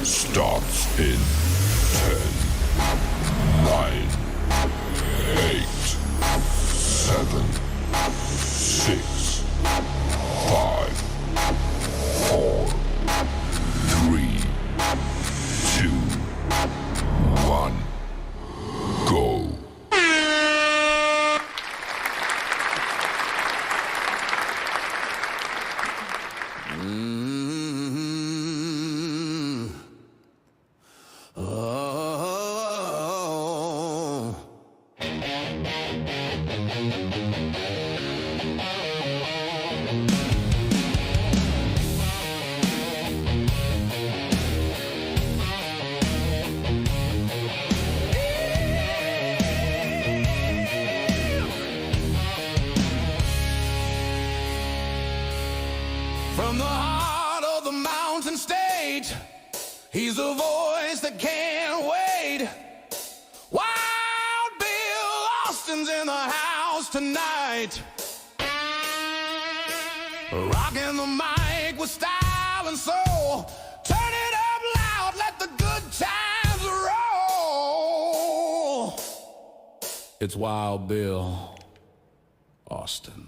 starts in 10, 9, 8, 7, 6, 5, 4, 3, 2, 1, go. From the heart of the mountain stage, he's a voice that can't wait. Wild Bill Austin's in the house tonight, rocking the mic with style and soul. Turn it up loud, let the good times roll. It's Wild Bill Austin.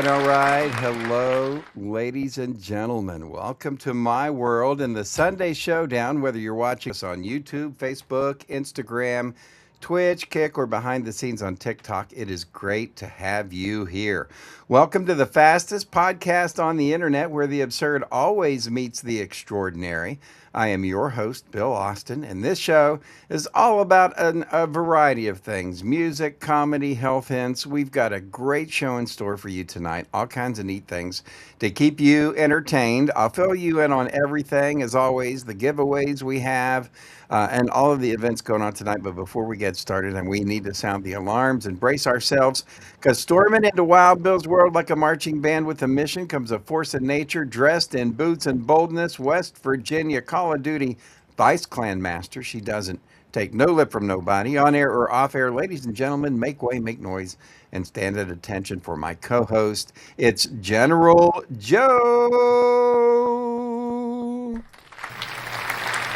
All right. Hello, ladies and gentlemen. Welcome to my world and the Sunday Showdown. Whether you're watching us on YouTube, Facebook, Instagram, Twitch, Kick, or behind the scenes on TikTok, it is great to have you here. Welcome to the fastest podcast on the internet where the absurd always meets the extraordinary. I am your host, Bill Austin, and this show is all about a variety of things: music, comedy, health hints. We've got a great show in store for you tonight, all kinds of neat things to keep you entertained. I'll fill you in on everything, as always, the giveaways we have, and all of the events going on tonight. But before we get started, and we need to sound the alarms and brace ourselves, because storming into Wild Bill's world like a marching band with a mission comes a force of nature dressed in boots and boldness. West Virginia Call of Duty Vice Clan Master. She doesn't take no lip from nobody, on air or off air. Ladies and gentlemen, make way, make noise, and stand at attention for my co-host. It's General Joe.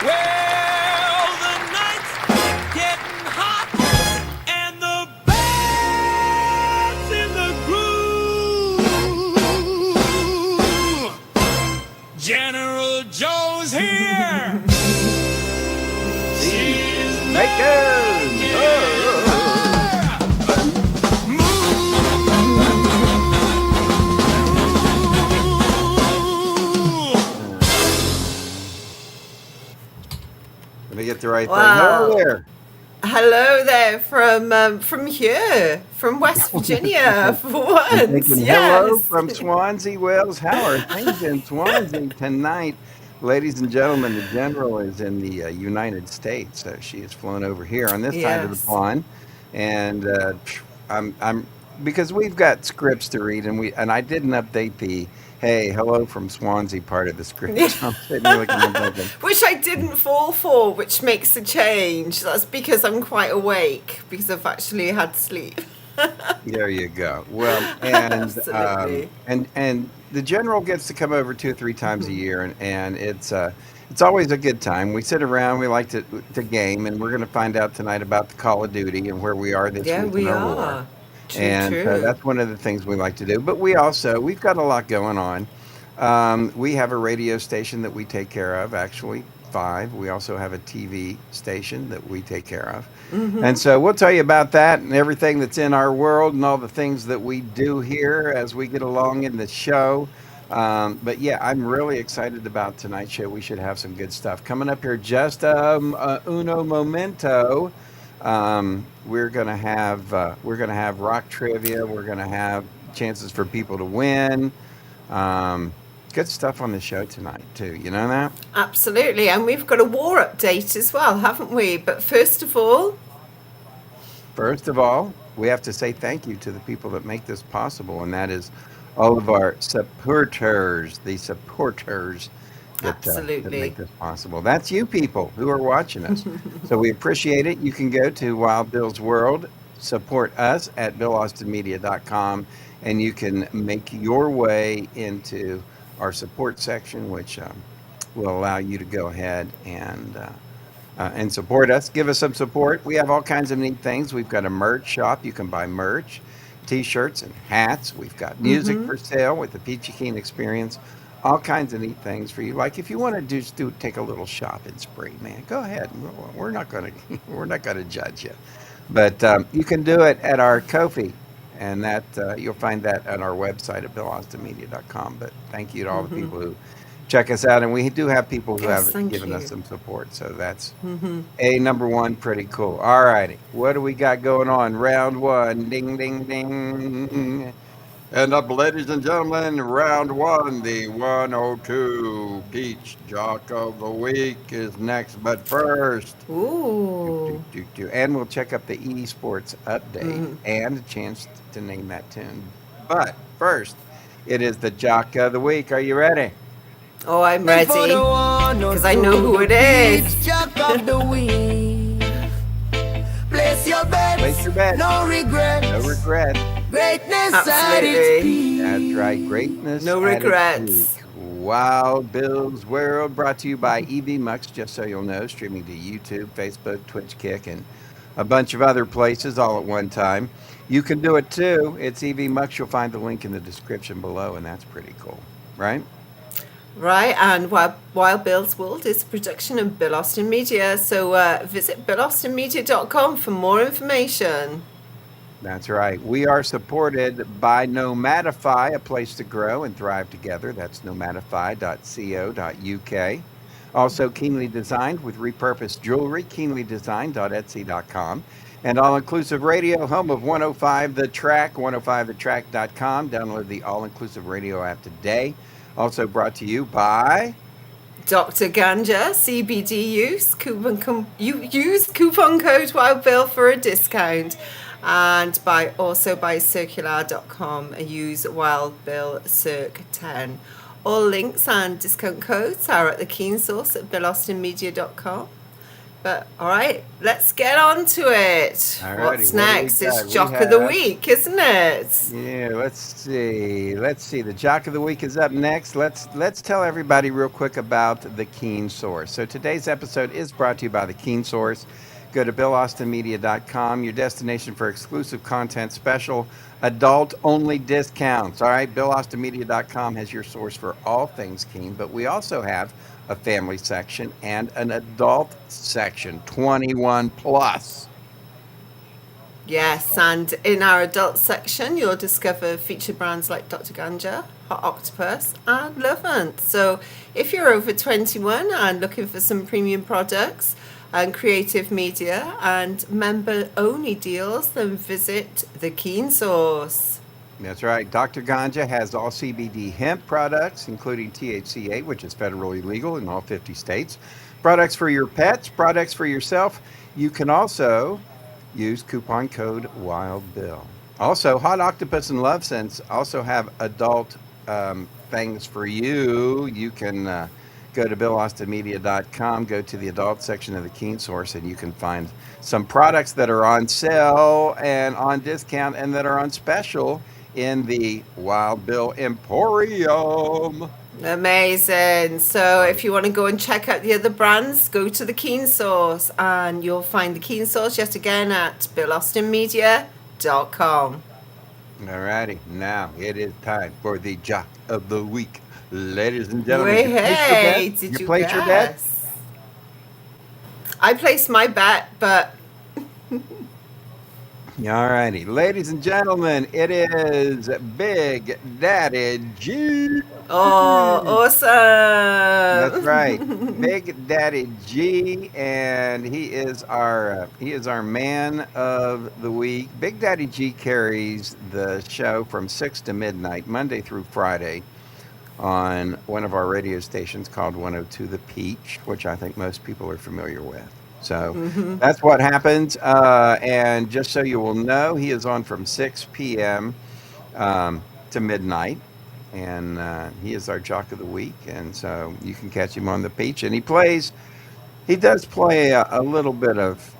Well, the night's getting hot and the band's in the groove. General Joe's here. She's Bacon. Let me get the right thing. Hello there. Hello there from here, from West Virginia for once. Thinking hello from Swansea, Wales. How are things in Swansea tonight? Ladies and gentlemen, the General is in the United States. She has flown over here on this side of the pond, and I'm because we've got scripts to read, and I didn't update the "Hey, hello from Swansea" part of the script. So I'm sitting here looking at that thing. Which I didn't fall for, which makes a change. That's because I'm quite awake, because I've actually had sleep. There you go. Well, and Absolutely. and the General gets to come over 2 or 3 times a year, and it's always a good time. We sit around, we like to game, and we're going to find out tonight about the Call of Duty and where we are this Yeah, week we in our war. are. True, And true. that's one of the things we like to do. But we've got a lot going on. We have a radio station that we take care of, actually 5. We also have a TV station that we take care of. And so we'll tell you about that and everything that's in our world and all the things that we do here as we get along in the show. But yeah, I'm really excited about tonight's show. We should have some good stuff coming up here. Just uno momento. We're gonna have rock trivia. We're gonna have chances for people to win. Good stuff on the show tonight too. You know that? Absolutely. And we've got a war update as well, haven't we? But first of all, we have to say thank you to the people that make this possible, and that is all of our supporters, the supporters that make Absolutely. this possible. That's you people who are watching us. So we appreciate it. You can go to Wild Bill's World, support us at BillAustinMedia.com, and you can make your way into our support section, which will allow you to go ahead and support us. Give us some support. We have all kinds of neat things. We've got a merch shop. You can buy merch, t-shirts and hats. We've got music for sale with the Peachy Keen Experience. All kinds of neat things for you. Like if you want to just take a little shopping spree, man, go ahead. We're not going to we're not going to judge you, but you can do it at our Ko-fi, and that you'll find that on our website at BillAustinMedia.com. But thank you to all the people who check us out, and we do have people who Yes, have thank given us you. some support, so that's number one, pretty cool. All righty, what do we got going on? Round one, ding, ding, ding. And up, ladies and gentlemen, round one, the 102 Peach Jock of the Week is next. But first, Ooh. and we'll check up the esports update and a chance to name that tune. But first, it is the Jock of the Week. Are you ready? Oh, I'm ready. Because I know who it is. Jock of the week. Place your bets. Place your bets. No regret. No regret. Greatness at its Absolutely. peak. That's right. Greatness. No at its regrets. peak. Wild Bill's World, brought to you by EV Mux, just so you'll know, streaming to YouTube, Facebook, Twitch, Kick, and a bunch of other places all at one time. You can do it too. It's EV Mux. You'll find the link in the description below, and that's pretty cool, right? Right, and Wild Bill's World is a production of Bill Austin Media. So visit BillAustinMedia.com for more information. That's right. We are supported by Nomadify, a place to grow and thrive together. That's nomadify.co.uk. Also, Keenly Designed with repurposed jewelry, keenlydesign.etsy.com. And All Inclusive Radio, home of 105 The Track, 105thetrack.com. Download the All Inclusive Radio app today. Also brought to you by Dr. Ganja, CBD use. Use coupon code Wild Bill for a discount. And by Circular.com, use Wild Bill Circ 10. All links and discount codes are at the Keen Source at BillAustinMedia.com. But all right, let's get on to it. Alrighty, What's what do we next? got? It's We Jock of the have- Week, isn't it? Yeah, let's see. The Jock of the Week is up next. Let's tell everybody real quick about the Keen Source. So today's episode is brought to you by the Keen Source. Go to BillAustinMedia.com, your destination for exclusive content, special adult-only discounts. All right, BillAustinMedia.com has your source for all things Keen, but we also have a family section and an adult section, 21 plus. Yes, and in our adult section, you'll discover featured brands like Dr. Ganja, Hot Octopus, and Lovant. So if you're over 21 and looking for some premium products and creative media and member-only deals, then visit the Keen Source. That's right. Dr. Ganja has all CBD hemp products, including THCA, which is federally legal in all 50 states. Products for your pets, products for yourself. You can also use coupon code WILDBILL. Also, Hot Octopus and Love Sense also have adult things for you. You can go to BillAustinMedia.com, go to the adult section of the Keen Source, and you can find some products that are on sale and on discount and that are on special in the Wild Bill Emporium. Amazing. So if you want to go and check out the other brands, go to the Keen Source, and you'll find the Keen Source yet again at BillAustinMedia.com. All righty, now it is time for the Jock of the Week. Ladies and gentlemen, Wait, you placed your hey, bet? did you placed your bet? guess? I placed my bet, but All righty, ladies and gentlemen, it is Big Daddy G. oh, awesome. That's right, Big Daddy G, and he is our man of the week. Big Daddy G carries the show from 6 to midnight, Monday through Friday, on one of our radio stations called 102 The Peach, which I think most people are familiar with. So that's what happens. And just so you will know, he is on from 6 p.m. To midnight. And he is our Jock of the Week. And so you can catch him on the beach. And he does play a little bit of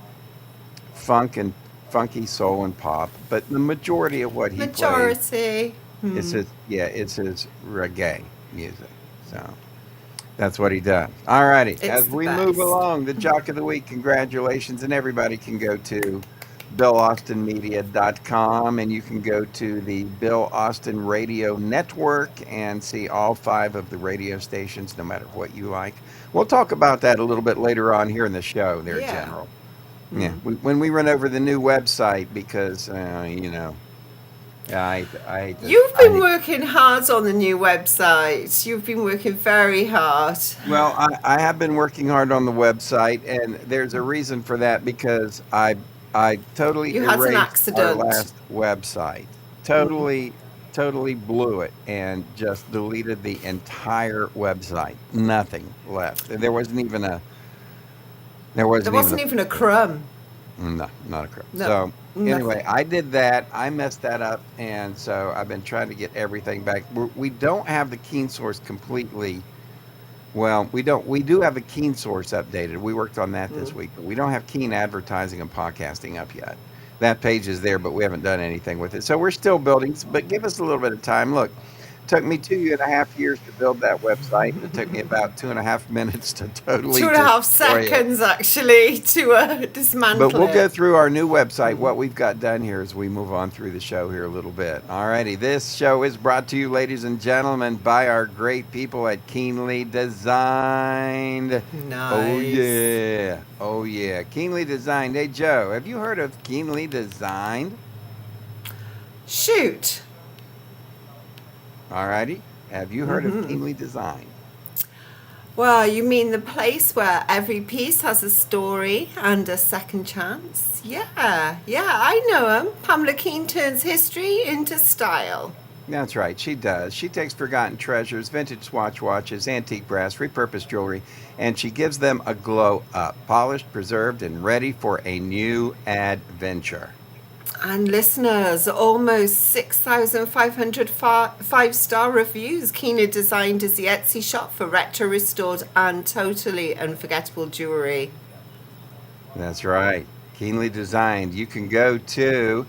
funk and funky soul and pop. But the majority of what he plays Majority. it's his reggae music. So that's what he does. All righty. It's As the we move best. along, the Jock of the Week, congratulations. And everybody can go to BillAustinMedia.com and you can go to the Bill Austin Radio Network and see all 5 of the radio stations, no matter what you like. We'll talk about that a little bit later on here in the show there, Yeah. General. Yeah, when we run over the new website because, I You've been working hard on the new website. You've been working very hard. Well, I have been working hard on the website, and there's a reason for that because I totally You had an erased our accident. last website. Totally blew it and just deleted the entire website. Nothing left. There wasn't even a. There There wasn't even a crumb. No, not a crap. No, So anyway, nothing. I did that. I messed that up, and so I've been trying to get everything back. We don't have the Keen Source completely. Well, we don't. We do have the Keen Source updated. We worked on that this week, but we don't have Keen Advertising and Podcasting up yet. That page is there, but we haven't done anything with it. So we're still building. But give us a little bit of time. Look, it took me 2.5 years to build that website. It took me about 2.5 minutes to totally 2.5 destroy it. seconds actually to dismantle But we'll it. go through our new website, what we've got done here as we move on through the show here a little bit. Alrighty, this show is brought to you, ladies and gentlemen, by our great people at Keenly Designed. Nice. Oh yeah, Keenly Designed. Hey Joe, have you heard of Keenly Designed? Shoot. Alrighty, have you heard of Keenly Designed? Well, you mean the place where every piece has a story and a second chance? Yeah, I know 'em. Pamela Keen turns history into style. That's right, she does. She takes forgotten treasures, vintage watches, antique brass, repurposed jewelry, and she gives them a glow up, polished, preserved, and ready for a new adventure. And listeners, almost 6,500 five-star reviews. Keenly Designed is the Etsy shop for retro, restored, and totally unforgettable jewelry. That's right, Keenly Designed. You can go to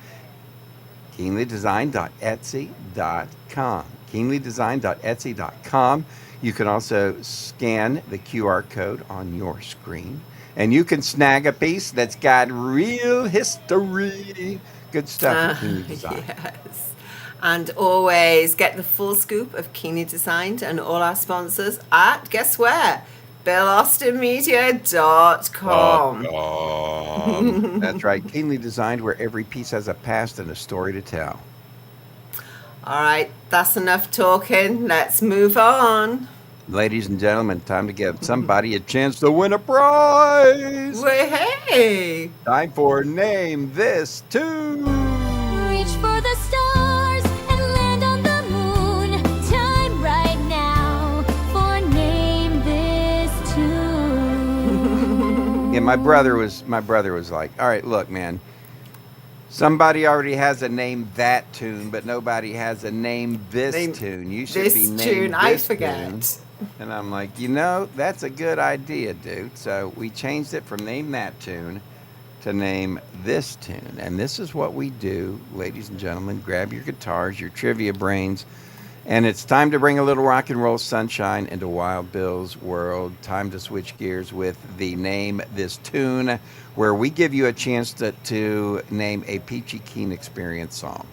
keenlydesign.etsy.com. keenlydesign.etsy.com. You can also scan the QR code on your screen, and you can snag a piece that's got real history. Good stuff at Keenly Design. Yes. And always get the full scoop of Keenly Designed and all our sponsors at, guess where? BillAustinMedia.com. That's right, Keenly Designed, where every piece has a past and a story to tell. All right, that's enough talking. Let's move on. Ladies and gentlemen, time to give somebody a chance to win a prize. Well, hey. Time for Name This Tune. Reach for the stars and land on the moon. Time right now for Name This Tune. Yeah, my brother was like, all right, look, man. Somebody already has a Name That Tune, but nobody has a Name This Name Tune. You should this be named tune, I This forget. Tune. And I'm like, that's a good idea, dude. So we changed it from Name That Tune to Name This Tune. And this is what we do, ladies and gentlemen. Grab your guitars, your trivia brains, and it's time to bring a little rock and roll sunshine into Wild Bill's world. Time to switch gears with the Name This Tune, where we give you a chance to name a Peachy Keen Experience song.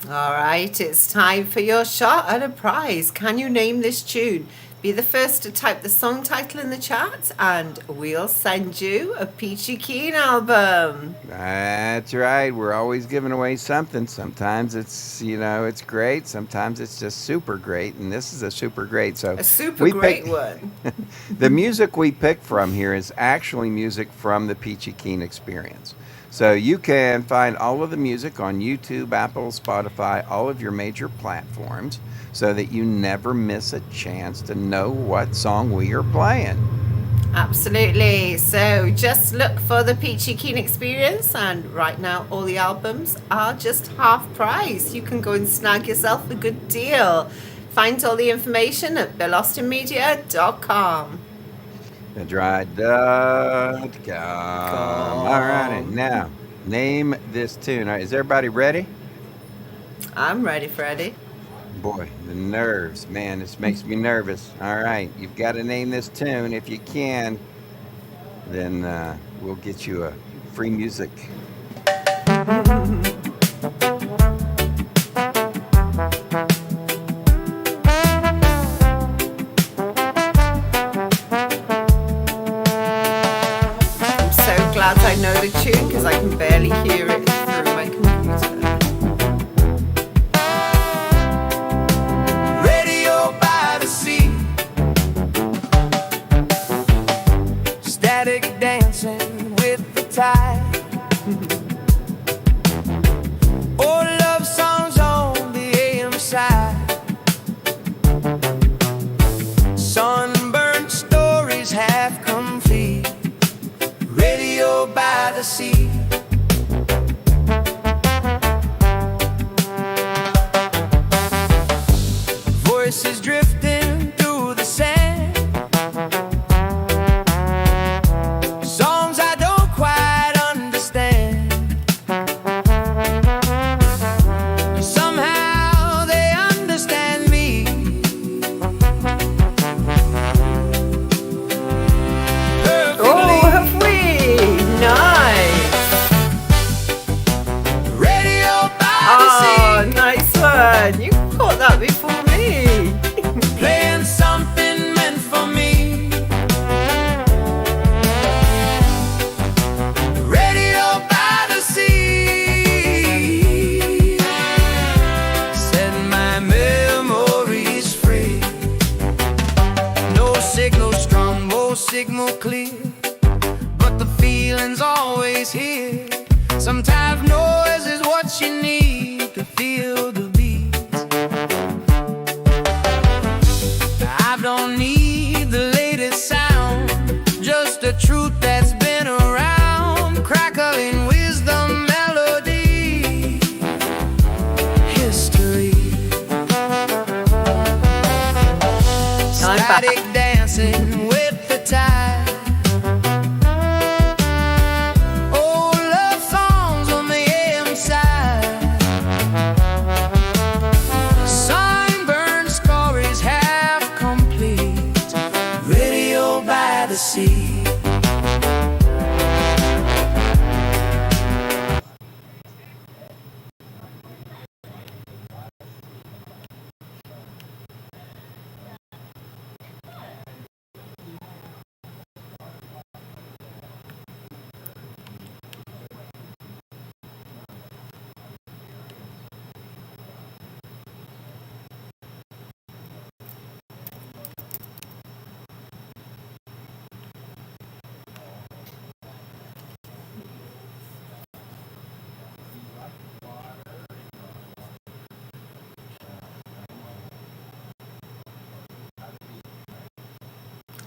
All right, it's time for your shot at a prize. Can you name this tune? Be the first to type the song title in the chat, and we'll send you a Peachy Keen album. That's right. We're always giving away something. Sometimes it's, it's great. Sometimes it's just super great. And this is a super great. So A super we great pick- one. The music we pick from here is actually music from the Peachy Keen Experience. So you can find all of the music on YouTube, Apple, Spotify, all of your major platforms, so that you never miss a chance to know what song we are playing. Absolutely. So just look for the Peachy Keen Experience, and right now all the albums are just half price. You can go and snag yourself a good deal. Find all the information at BillAustinMedia.com. TheDry.com. All right, and now name this tune. All right, is everybody ready? I'm ready, Freddie. Boy, the nerves, man, this makes me nervous. All right, you've got to name this tune. If you can, then we'll get you a free music. I'm so glad I know the tune because I can barely hear it through my computer. Radio by the sea, static dancing with the tide. Oh, love songs on the AM side. Sunburned stories half complete. Radio by the sea. Voices drifting through the sand. Songs I don't quite understand. Somehow they understand me. Oh, Perfectly. have we? Nice. Radio by Oh, the sea. nice one. You caught that before me. Playing something meant for me. Radio by the sea. Set my memories free. No signal strong, no signal clear, but the feeling's always here. Sometimes noise is what you need to feel the beat. I don't need the latest sound, just the truth that's been around. Crackling wisdom, melody, history. I'm back. Static dancing with the tide. Oh, love songs on the AM side. Sunburned stories half complete. Radio by the sea.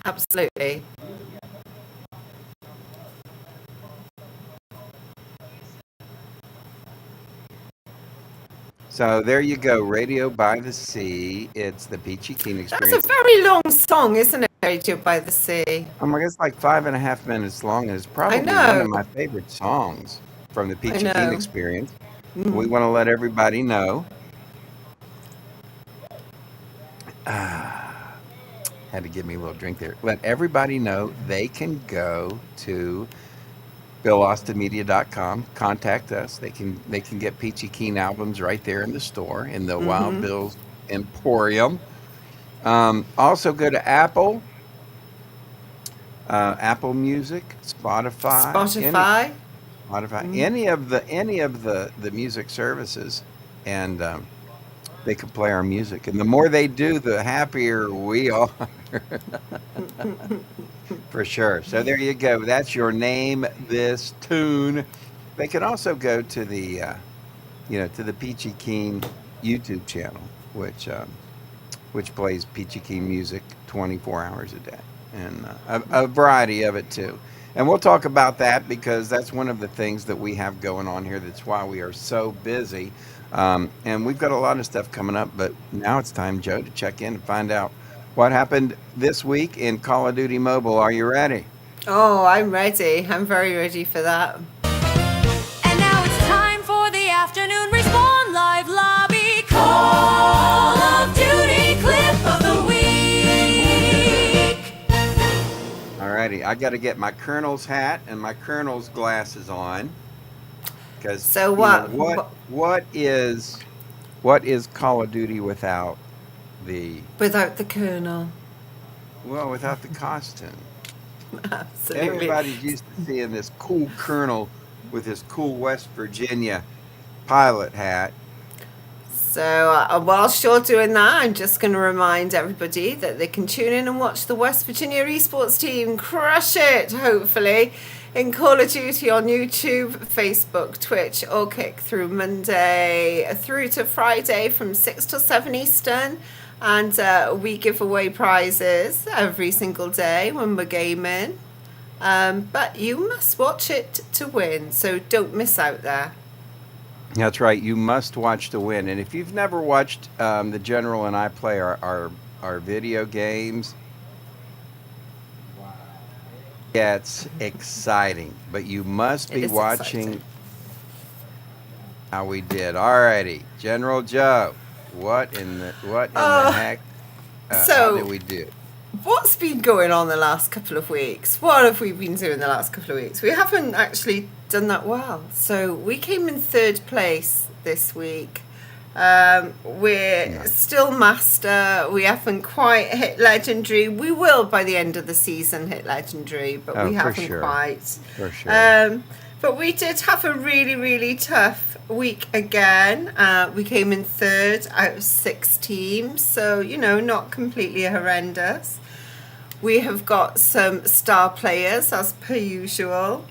Absolutely. So there you go, Radio by the Sea. It's the Peachy Keen That's Experience. a very long song, isn't it? Radio by the Sea. Oh my God, it's like 5.5 minutes long, and it's probably one know. of my favorite songs from the Peachy Keen know. Experience. We want to let everybody know. Had to give me a little drink there. Let everybody know they can go to BillAustinMedia.com, contact us. They can get Peachy Keen albums right there in the store in the Wild Bill's Emporium. Also go to Apple Music, Spotify, Spotify. any of the music services, and they can play our music. And the more they do, the happier we are. For sure. So there you go. That's your name this tune. They can also go to the to the Peachy Keen YouTube channel, which plays Peachy Keen music 24 hours a day. and a variety of it too. And we'll talk about that because that's one of the things that we have going on here. That's why we are so busy. And we've got a lot of stuff coming up, but now it's time, Joe, to check in and find out what happened this week in Call of Duty Mobile. Are you ready? Oh, I'm ready. I'm very ready for that. And now it's time for the afternoon Respawn Live Lobby Call of Duty Clip of the Week. Alrighty, I got to get my Colonel's hat and my Colonel's glasses on. Because So what is Call of Duty without the without the Colonel? without the costume? Absolutely. Everybody's used to seeing this cool Colonel with his cool West Virginia pilot hat. So whilst you're doing that, I'm just going to remind everybody that they can tune in and watch the West Virginia esports team crush it, hopefully, in Call of Duty on YouTube, Facebook, Twitch, or Kick through Monday through to Friday from 6 till 7 Eastern. And we give away prizes every single day when we're gaming. But you must watch it to win, so don't miss out there. That's right. You must watch to win. And if you've never watched the General and I play our video games, it's exciting. But you must It be is watching exciting. how we did. Alrighty, General Joe. What in the heck? How so- did we do? What's been going on the last couple of weeks? What have we been doing the last couple of weeks? We haven't actually done that well. So we came in third place this week. We're still master. We haven't quite hit legendary. We will by the end of the season hit legendary, but Oh, we for haven't sure. quite. For sure. But we did have a really, really tough week again. We came in third out of 6 teams, so, not completely horrendous. We have got some star players, as per usual.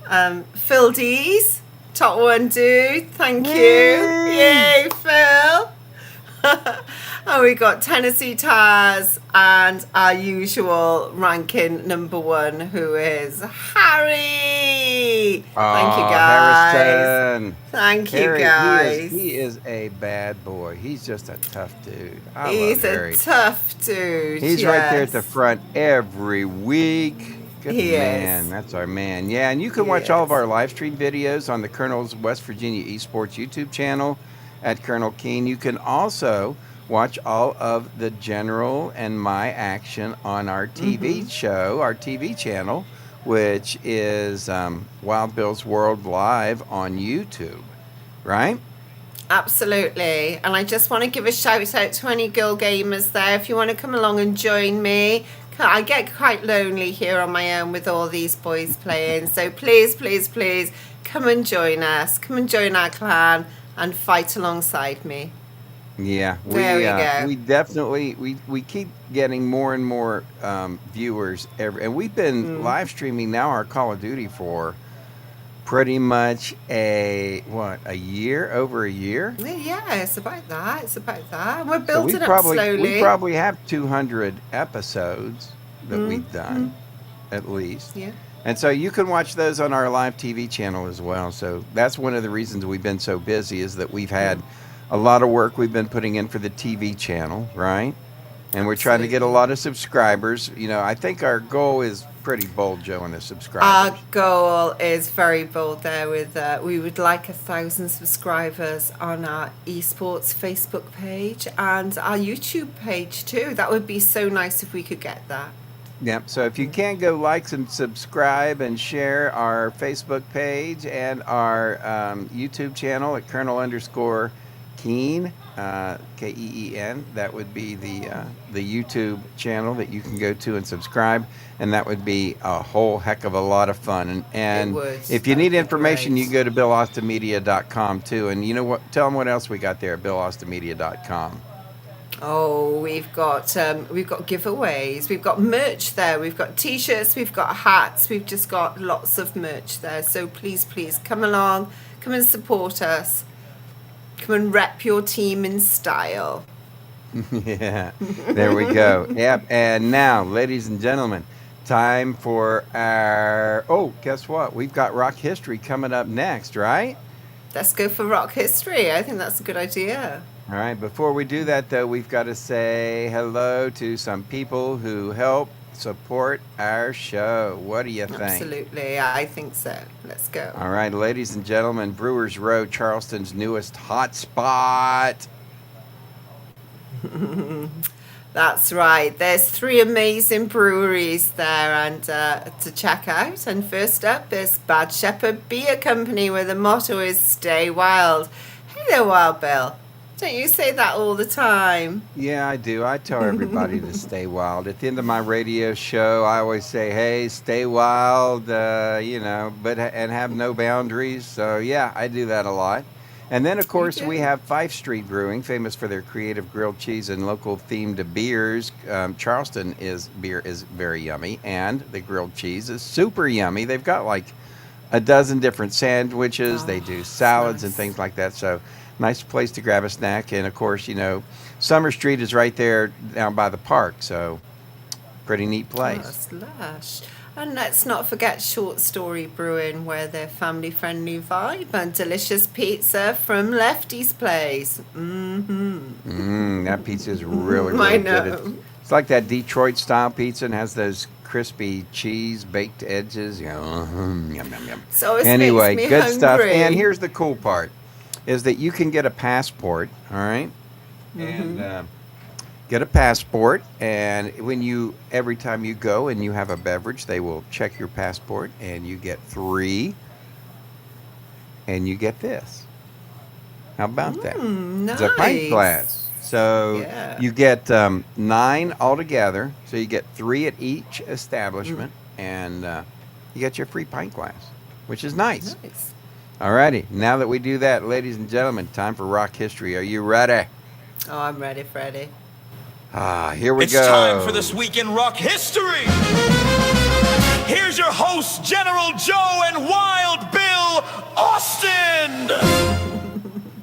Phil Dees, top 1 dude, thank you. Yay, Phil. And we got Tennessee Taz and our usual ranking number 1, who is Harry. Thank you, guys. Harrison. Thank you, Harry, guys. He is a bad boy. He's just a tough dude. I He's love a Harry. tough dude. He's right there at the yes. front every week. Good He man. is. That's our man. Yeah, and you can He watch all of is. our live stream videos on the Colonel's West Virginia Esports YouTube channel at Colonel Keen. You can also watch all of the General and my action on our TV show, our TV channel, which is Wild Bill's World Live on YouTube, right? Absolutely. And I just want to give a shout out to any girl gamers there. If you want to come along and join me, I get quite lonely here on my own with all these boys playing. So please, please, please come and join us. Come and join our clan and fight alongside me. Yeah, There we go. we definitely we keep getting more and more viewers and we've been live streaming now our Call of Duty for pretty much over a year. Yeah, it's about that. It's about that. We're So building up slowly. we probably have 200 episodes that we've done, at least. Yeah. And so you can watch those on our live TV channel as well. So that's one of the reasons we've been so busy is that we've had a lot of work we've been putting in for the TV channel, right? And we're trying to get a lot of subscribers. I think our goal is pretty bold, Joe, on the subscribers. Our goal is very bold there with we would like 1,000 subscribers on our esports Facebook page and our YouTube page too. That would be so nice if we could get that. Yep. So if you can go like and subscribe and share our Facebook page and our YouTube channel at Colonel_Keen, Keen. That would be the YouTube channel that you can go to and subscribe, and that would be a whole heck of a lot of fun. And would. if you That'd need be information, great. you can go to BillAustinMedia.com too. And you know what? Tell them what else we got there at BillAustinMedia.com. Oh, we've got giveaways. We've got merch there. We've got t-shirts. We've got hats. We've just got lots of merch there. So please, please come along. Come and support us. Come and rep your team in style. Yeah, there we go. Yep. And now, ladies and gentlemen, Time for our. Oh, guess what? We've got rock history coming up next, right? Let's go for rock history. I think that's a good idea. All right. Before we do that, though, we've got to say hello to some people who help support our show. What do you think? Absolutely. I think so. Let's go. All right, ladies and gentlemen, Brewers Row, Charleston's newest hotspot. That's right. There's 3 amazing breweries there and to check out. And first up is Bad Shepherd Beer Company, where the motto is "Stay Wild." Hey there, Wild Bill. Don't you say that all the time? Yeah, I do. I tell everybody to stay wild. At the end of my radio show, I always say, "Hey, stay wild," but and have no boundaries. So yeah, I do that a lot. And then, of course, we have Fife Street Brewing, famous for their creative grilled cheese and local themed beers. Charleston beer is very yummy, and the grilled cheese is super yummy. They've got like a dozen different sandwiches. They do salads and things like that. So nice place to grab a snack. And of course, Summer Street is right there down by the park. So pretty neat place. Oh, lush. And let's not forget Short Story Brewing, where their family-friendly vibe and delicious pizza from Lefty's Place. That pizza is really, really I good. know. It's like that Detroit-style pizza and has those crispy cheese baked edges. Yum, yum, yum. So it Anyway, makes me good hungry. stuff. And here's the cool part, is that you can get a passport, all right? And get a passport, and every time you go and you have a beverage, they will check your passport, and you get 3, and you get this. How about that? Nice. It's a pint glass. So Yeah. you get 9 altogether. So you get 3 at each establishment, and you get your free pint glass, which is nice. Nice. All righty. Now that we do that, ladies and gentlemen, time for rock history. Are you ready? Oh, I'm ready, Freddie. Here we It's go. time for This Week in Rock History. Here's your hosts, General Joe and Wild Bill Austin.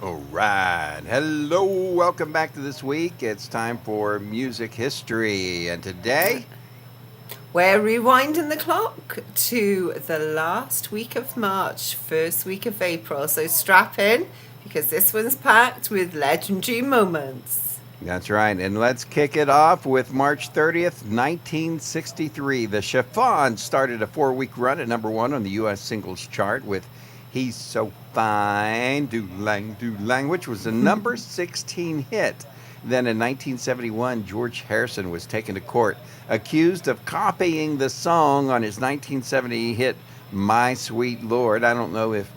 All right. Hello. Welcome back to This Week. It's time for music history. And today, We're rewinding the clock to the last week of March, first week of April. So strap in, because this one's packed with legendary moments. that's right. And let's kick it off with March 30th, 1963. The Chiffons started a 4-week run at number 1 on the U.S. singles chart with He's So Fine, Do-Lang, which was a number 16 hit. Then in 1971, George Harrison was taken to court, accused of copying the song on his 1970 hit, My Sweet Lord. I don't know if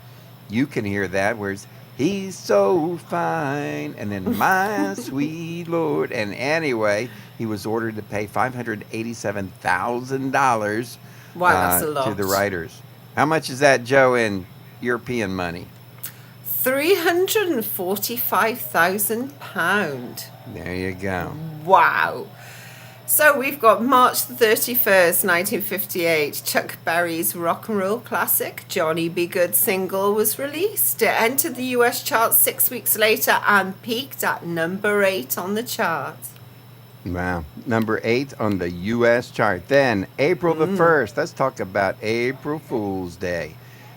you can hear that, where it's, He's so fine, and then my sweet Lord. And anyway, he was ordered to pay $587,000 Wow, that's a lot. to the writers. How much is that, Joe, in European money? £345,000. There you go. Wow. So we've got March the 31st, 1958. Chuck Berry's rock and roll classic, Johnny B. Good single was released. It entered the US charts 6 weeks later and peaked at number 8 on the chart. Wow. Number 8 on the U.S. chart. Then, April the 1st. Let's talk about April Fool's Day.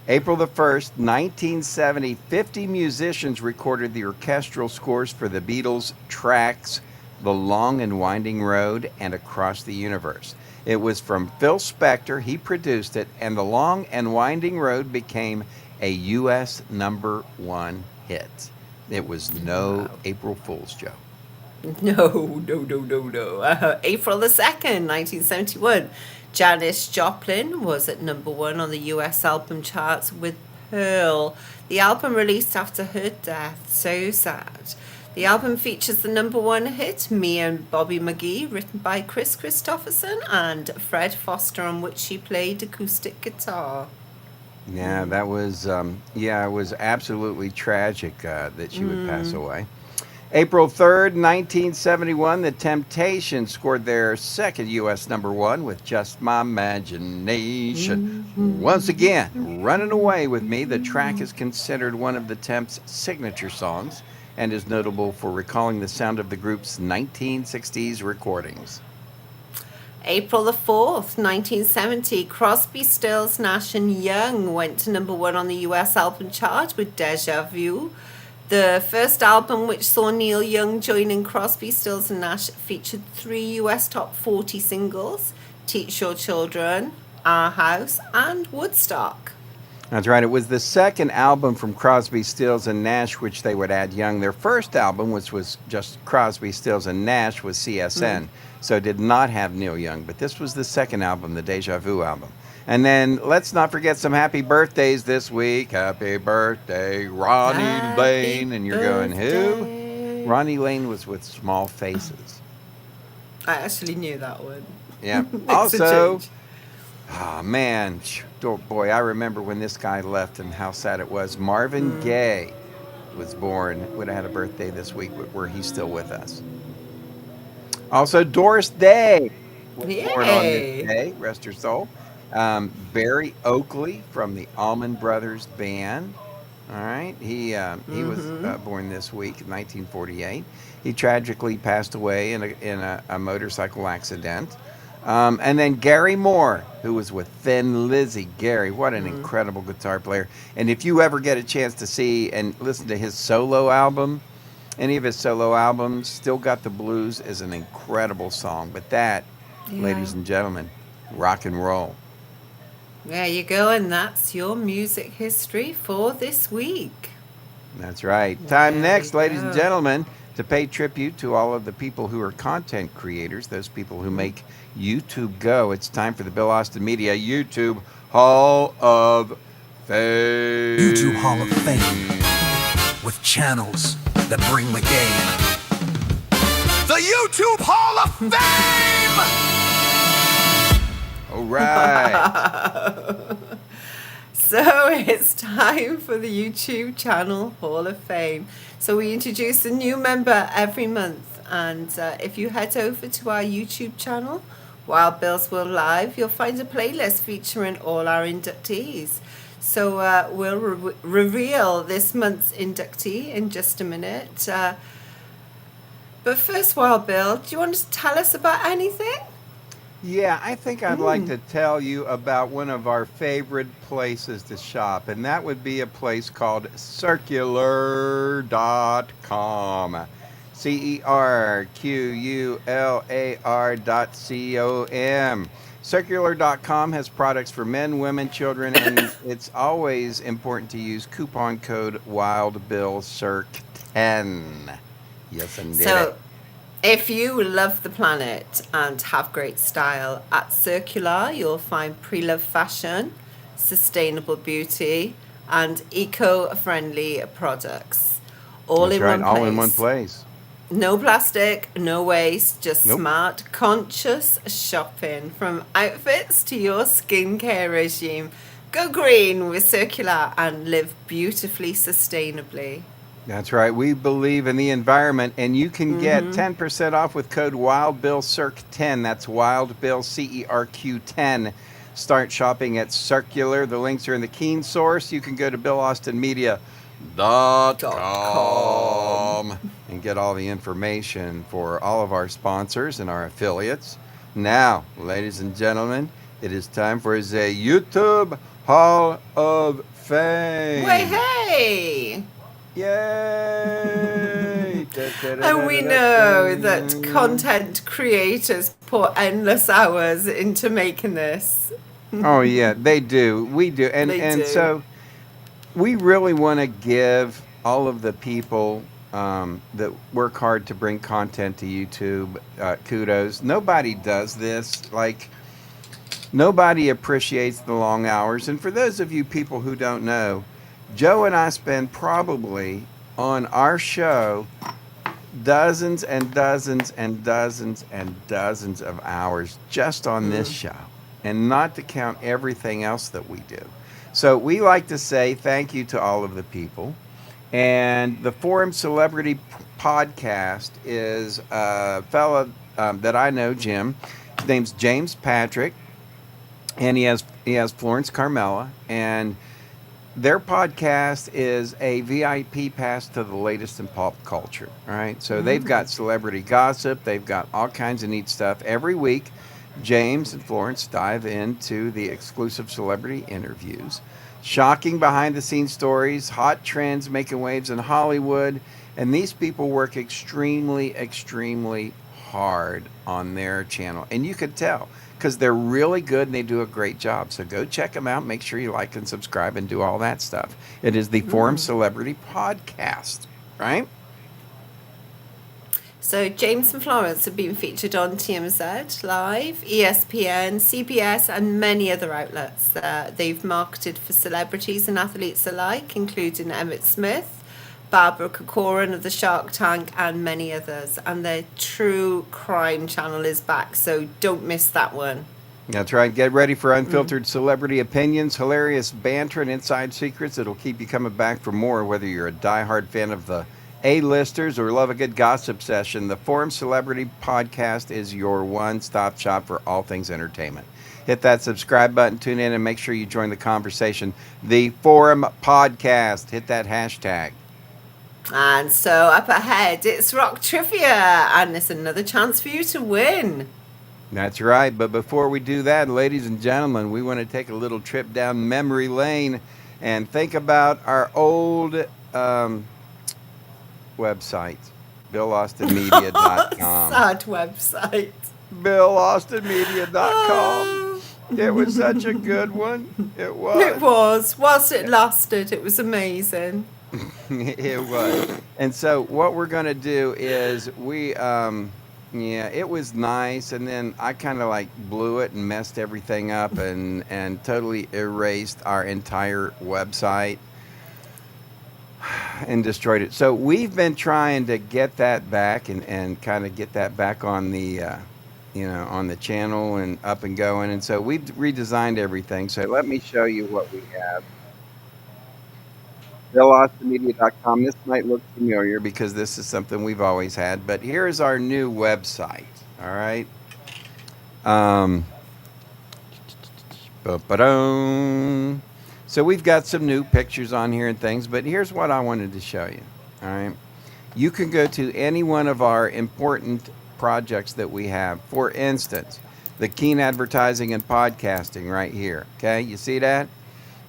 April the 1st, 1970, 50 musicians recorded the orchestral scores for the Beatles' tracks The Long and Winding Road and Across the Universe. It was from Phil Spector. He produced it, and The Long and Winding Road became a U.S. number 1 hit. It was no April Fool's, Joe. No. April the 2nd, 1971. Janis Joplin was at number 1 on the US album charts with Pearl. The album released after her death. So sad. The album features the number 1 hit, Me and Bobby McGee, written by Chris Christopherson and Fred Foster, on which she played acoustic guitar. Yeah, that was, it was absolutely tragic that she would pass away. April 3rd, 1971, The Temptations scored their second U.S. number 1 with Just My Imagination. Once again, Running Away With Me, the track is considered one of the Temp's signature songs and is notable for recalling the sound of the group's 1960s recordings. April the 4th, 1970, Crosby, Stills, Nash and Young went to number 1 on the US album chart with Deja Vu. The first album which saw Neil Young joining Crosby, Stills and Nash featured 3 US top 40 singles: Teach Your Children, Our House and Woodstock. That's right. It was the second album from Crosby, Stills and Nash, which they would add Young. Their first album, which was just Crosby, Stills and Nash, was CSN. So it did not have Neil Young. But this was the second album, the Deja Vu album. And then let's not forget some happy birthdays this week. Happy birthday, Ronnie Happy Lane. And you're going, birthday. who? Ronnie Lane was with Small Faces. I actually knew that one. Yeah. Makes a Also, change. oh man, oh boy, I remember when this guy left and how sad it was. Marvin Gaye was born, would have had a birthday this week, but where he's still with us. Also, Doris Day was born on Yay. this day, rest her soul. Barry Oakley from the Allman Brothers Band. All right, he was born this week in 1948. He tragically passed away in a motorcycle accident. And then Gary Moore, who was with Thin Lizzy. Gary, what an incredible guitar player. And if you ever get a chance to see and listen to his solo album, any of his solo albums, Still Got the Blues is an incredible song. But that, ladies and gentlemen, rock and roll. There you go, and that's your music history for this week. That's right. Time There next, we ladies and go. gentlemen, to pay tribute to all of the people who are content creators, those people who make YouTube go. It's time for the Bill Austin Media YouTube Hall of Fame. YouTube Hall of Fame with channels that bring the game. The YouTube Hall of Fame! All right. So it's time for the YouTube channel Hall of Fame. So we introduce a new member every month, and if you head over to our YouTube channel, Wild Bill's World Live, you'll find a playlist featuring all our inductees. So we'll reveal this month's inductee in just a minute. But first, Wild Bill, do you want to tell us about anything? Yeah, I think I'd like to tell you about one of our favorite places to shop, and that would be a place called Circular.com. CERQULAR.com. Circular.com has products for men, women, children, and it's always important to use coupon code WildBillCirc10. Yes, indeed. So, if you love the planet and have great style, at Circular you'll find pre-loved fashion, sustainable beauty, and eco-friendly products. All That's in right, one all place. in one place. No plastic, no waste, just Nope. smart, conscious shopping. From outfits to your skincare regime. Go green with Circular and live beautifully sustainably. That's right. We believe in the environment, and you can get 10% off with code WildBillCirc10. That's WildBillCERQ10. Start shopping at Circular. The links are in the Keen Source. You can go to BillAustinMedia.com and get all the information for all of our sponsors and our affiliates. Now, ladies and gentlemen, it is time for the YouTube Hall of Fame. Wait, hey! Yay! And we know that content creators pour endless hours into making this. Oh yeah, they do. We do, and They and do. so we really want to give all of the people that work hard to bring content to YouTube kudos. Nobody does this. Like nobody appreciates the long hours. And for those of you people who don't know, Joe and I spend probably on our show dozens and dozens and dozens and dozens of hours just on this show, and not to count everything else that we do. So we like to say thank you to all of the people. And the Forum Celebrity Podcast is a fella that I know, Jim. His name's James Patrick, and he has Florence Carmela, and their podcast is a VIP pass to the latest in pop culture. All right. So they've got celebrity gossip. They've got all kinds of neat stuff every week. James and Florence dive into the exclusive celebrity interviews, shocking behind the scenes stories, hot trends making waves in Hollywood. And these people work extremely, extremely hard on their channel. And you could tell because they're really good and they do a great job. So go check them out. Make sure you like and subscribe and do all that stuff. It is the Forum Celebrity Podcast, right? So James and Florence have been featured on TMZ Live, ESPN, CBS, and many other outlets. They've marketed for celebrities and athletes alike, including Emmett Smith, Barbara Corcoran of the Shark Tank, and many others. And their true crime channel is back, so don't miss that one. That's right. Get ready for unfiltered celebrity opinions, hilarious banter, and inside secrets. It'll keep you coming back for more, whether you're a diehard fan of the A-listers or love a good gossip session. The Forum Celebrity Podcast is your one-stop shop for all things entertainment. Hit that subscribe button, tune in, and make sure you join the conversation. The Forum Podcast. Hit that hashtag. And so up ahead, it's Rock Trivia, and there's another chance for you to win. That's right. But before we do that, ladies and gentlemen, we want to take a little trip down memory lane and think about our old website, BillAustinMedia.com. Sad website. BillAustinMedia.com. It was such a good one. It was. It was. Whilst it lasted, it was amazing. It was. And so what we're going to do is it was nice, and then I kind of like blew it and messed everything up and totally erased our entire website and destroyed it. So we've been trying to get that back and kind of get that back on the on the channel and up and going. And so we've redesigned everything. So let me show you what we have. BillAustinMedia.com. This might look familiar because this is something we've always had, but here's our new website. All right. So we've got some new pictures on here and things, but here's what I wanted to show you. All right. You can go to any one of our important projects that we have. For instance, the Keen Advertising and Podcasting right here. Okay. You see that?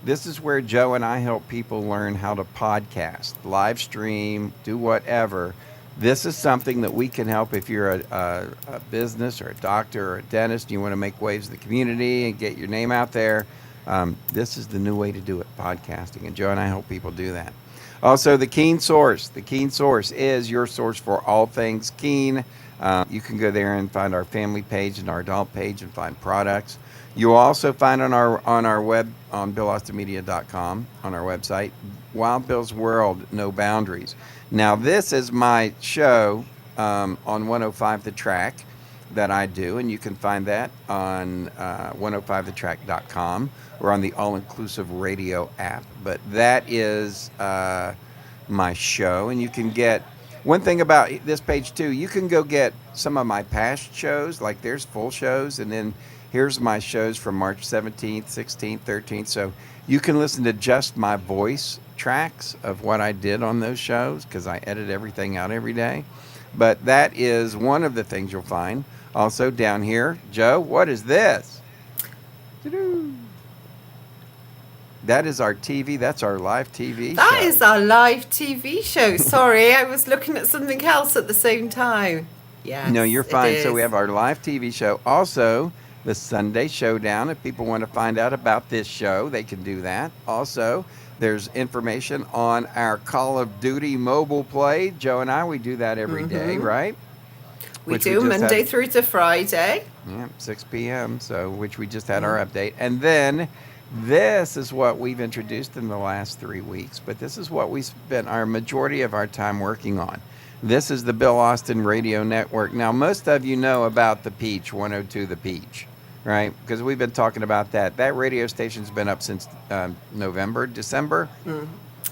This is where Joe and I help people learn how to podcast, live stream, do whatever. This is something that we can help if you're a business or a doctor or a dentist. You want to make waves in the community and get your name out there. This is the new way to do it, podcasting. And Joe and I help people do that. Also, the Keen Source. The Keen Source is your source for all things Keen. You can go there and find our family page and our adult page and find products. You'll also find on our web on BillAustinMedia.com on our website, Wild Bill's World, No Boundaries. Now this is my show on 105 The Track that I do, and you can find that on 105thetrack.com or on the All Inclusive Radio app. But that is my show, and you can get one thing about this page too. You can go get some of my past shows, like there's full shows, and then here's my shows from March 17th, 16th, 13th. So you can listen to just my voice tracks of what I did on those shows because I edit everything out every day. But that is one of the things you'll find. Also down here, Joe, what is this? Ta-doo. That is our TV. That's our live TV That show. is our live TV show. Sorry, I was looking at something else at the same time. Yes, No, you're fine. it So we is. have our live TV show. Also, the Sunday Showdown. If people want to find out about this show, they can do that. Also, there's information on our Call of Duty mobile play. Joe and I, we do that every day, right? We Which do just Monday had- through to Friday. Yeah, 6 p.m. So, which we just had our update. And then this is what we've introduced in the last 3 weeks. But this is what we spent our majority of our time working on. This is the Bill Austin Radio Network. Now, most of you know about the Peach, 102 The Peach, right? Because we've been talking about that. That radio station's been up since December.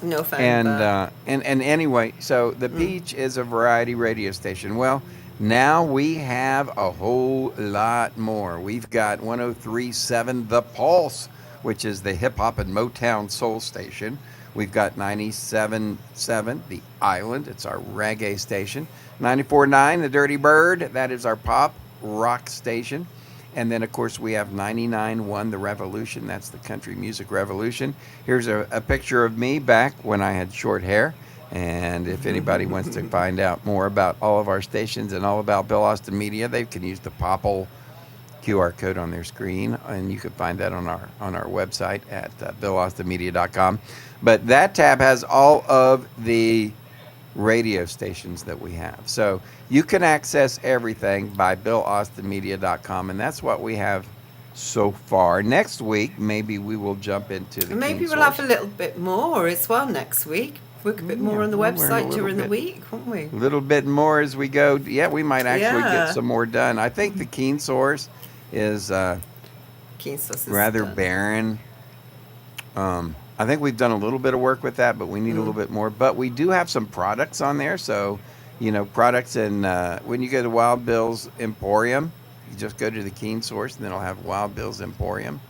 November. And anyway, so the Peach is a variety radio station. Well, now we have a whole lot more. We've got 103.7 The Pulse, which is the hip hop and Motown soul station. We've got 97.7 The Island. It's our reggae station. 94.9 The Dirty Bird. That is our pop rock station. And then, of course, we have 99.1 The Revolution. That's the country music revolution. Here's a picture of me back when I had short hair. And if anybody wants to find out more about all of our stations and all about Bill Austin Media, they can use the Popple QR code on their screen, and you can find that on our website at BillAustinMedia.com. But that tab has all of the radio stations that we have. So you can access everything by BillAustinMedia.com, and that's what we have so far. Next week, maybe we will jump into the Maybe King we'll have Source. a little bit more as well next week. Work a bit more on the we'll learn a website little during the bit. week, won't we? A little bit more as we go. Yeah, we might actually Yeah. get some more done. I think the Keen Source is Keen Sauce is rather done. barren. I think we've done a little bit of work with that, but we need a little bit more. But we do have some products on there. So, products, and when you go to Wild Bill's Emporium, you just go to the Keen Source, and then it'll have Wild Bill's Emporium.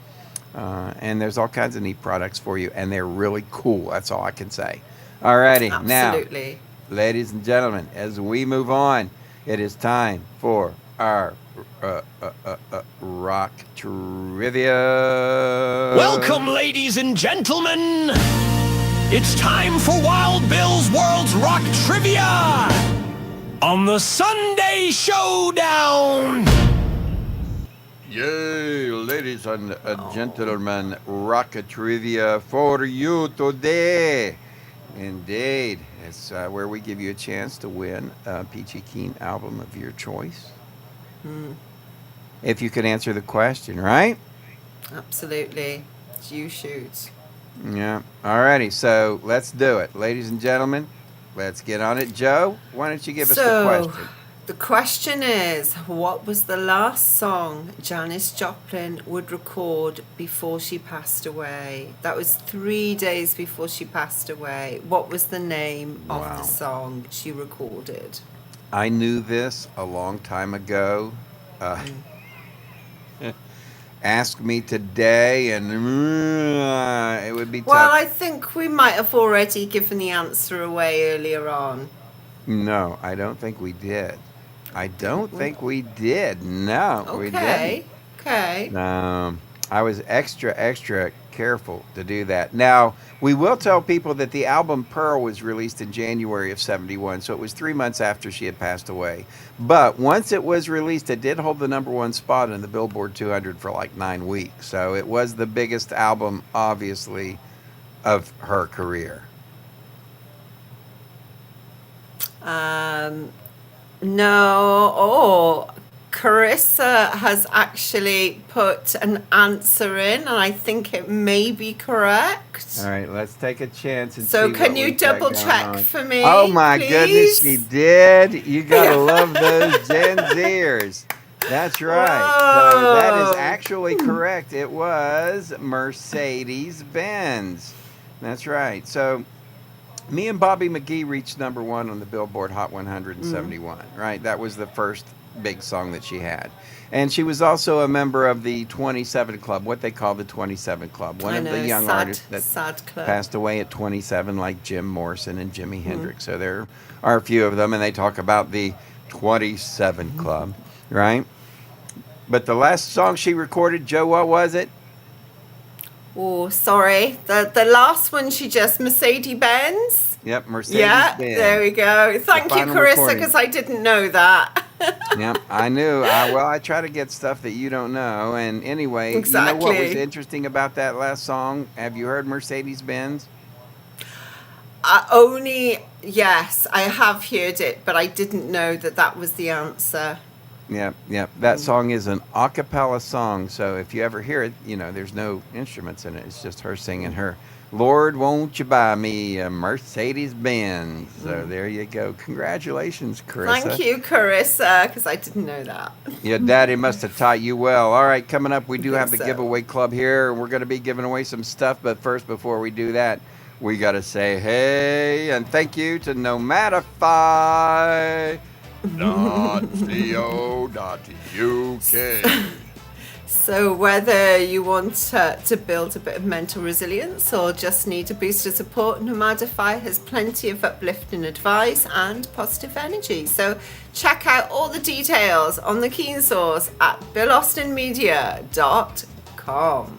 And there's all kinds of neat products for you, and they're really cool. That's all I can say. All righty. Now, Absolutely. ladies and gentlemen, as we move on, it is time for our rock trivia. Welcome, ladies and gentlemen. It's time for Wild Bill's World's Rock Trivia on the Sunday Showdown. Yay, ladies and gentlemen, rock trivia for you today. Indeed. It's where we give you a chance to win a Peachy Keen album of your choice. If you can answer the question, right? Absolutely. You shoot. Yeah. Alrighty, so let's do it. Ladies and gentlemen, let's get on it. Joe, why don't you give us the question? The question is, what was the last song Janis Joplin would record before she passed away? That was 3 days before she passed away. What was the name of Wow. the song she recorded? I knew this a long time ago. Ask me today, and it would be tough. Well, I think we might have already given the answer away earlier on. No, I don't think we did. I don't think we did. No, we Okay. Okay. didn't. I was extra careful to do that. Now, we will tell people that the album Pearl was released in January of 71, so it was 3 months after she had passed away. But once it was released, it did hold the #1 spot in the Billboard 200 for like 9 weeks. So it was the biggest album, obviously, of her career. No. Oh, Carissa has actually put an answer in, and I think it may be correct. All right, let's take a chance and So see can what you we've got double going check on. for me, Oh my goodness, please? she did. You gotta love those Gen Zers. That's right. So that is Whoa. actually correct. It was Mercedes-Benz. That's right. So me and Bobby McGee reached #1 on the Billboard Hot 100 in 71, right? That was the first big song that she had. And she was also a member of the 27 Club, what they call the 27 Club. One I of the know, young artists that sad club. passed away at 27, like Jim Morrison and Jimi Hendrix. So there are a few of them, and they talk about the 27 Club, right? But the last song she recorded, Joe, what was it? Oh, sorry. The last one she just Mercedes-Benz. Yep, Mercedes Yeah, Benz. there we go. Thank you, final Carissa, recording. because I didn't know that. Yep, I knew. I try to get stuff that you don't know. And anyway, you know what was Exactly. interesting about that last song? Have you heard Mercedes Benz? Yes, I have heard it, but I didn't know that that was the answer. Yep. That song is an a cappella song. So if you ever hear it, there's no instruments in it. It's just her singing her, Lord, won't you buy me a Mercedes Benz? So there you go. Congratulations, Carissa. Thank you, Carissa, because I didn't know that. Your daddy must have taught you well. All right, coming up, we do have the so. giveaway club here, and we're going to be giving away some stuff. But first, before we do that, we got to say hey and thank you to Nomadify.co.uk. So whether you want to build a bit of mental resilience or just need a boost of support, Nomadify has plenty of uplifting advice and positive energy. So check out all the details on the Keen Source at BillAustinMedia.com.